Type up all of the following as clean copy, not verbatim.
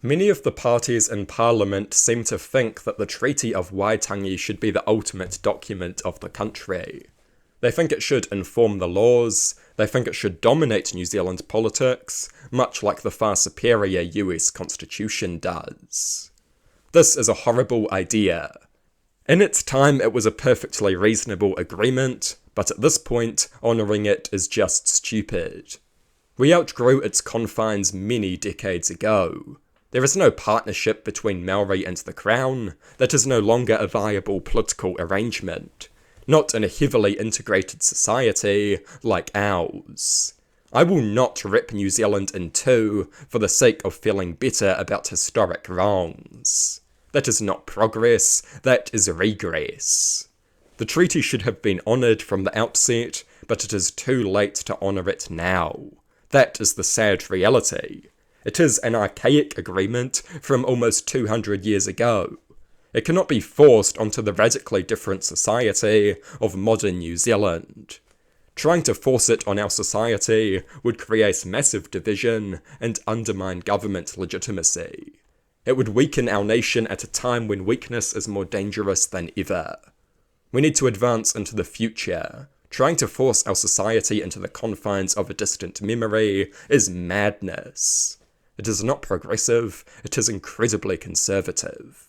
Many of the parties in Parliament seem to think that the Treaty of Waitangi should be the ultimate document of the country. They think it should inform the laws, they think it should dominate New Zealand politics, much like the far superior US Constitution does. This is a horrible idea. In its time, it was a perfectly reasonable agreement, but at this point, honouring it is just stupid. We outgrew its confines many decades ago. There is no partnership between Maori and the Crown. That is no longer a viable political arrangement. Not in a heavily integrated society like ours. I will not rip New Zealand in two for the sake of feeling better about historic wrongs. That is not progress, that is regress. The treaty should have been honoured from the outset, but it is too late to honour it now. That is the sad reality. It is an archaic agreement from almost 200 years ago. It cannot be forced onto the radically different society of modern New Zealand. Trying to force it on our society would create massive division and undermine government legitimacy. It would weaken our nation at a time when weakness is more dangerous than ever. We need to advance into the future. Trying to force our society into the confines of a distant memory is madness. It is not progressive, it is incredibly conservative.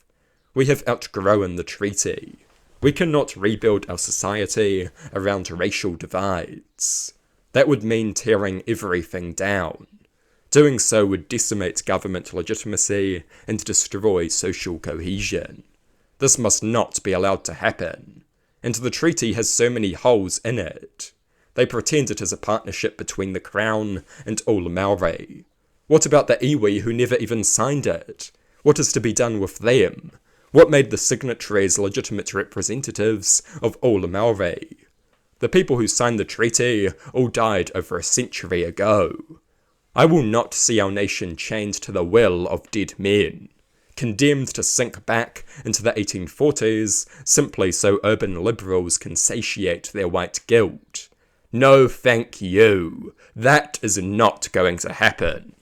We have outgrown the treaty. We cannot rebuild our society around racial divides. That would mean tearing everything down. Doing so would decimate government legitimacy and destroy social cohesion. This must not be allowed to happen. And the treaty has so many holes in it. They pretend it is a partnership between the Crown and all Maori. What about the iwi who never even signed it? What is to be done with them? What made the signatories legitimate representatives of all Maori? The people who signed the treaty all died over a century ago. I will not see our nation chained to the will of dead men, condemned to sink back into the 1840s simply so urban liberals can satiate their white guilt. No thank you. That is not going to happen.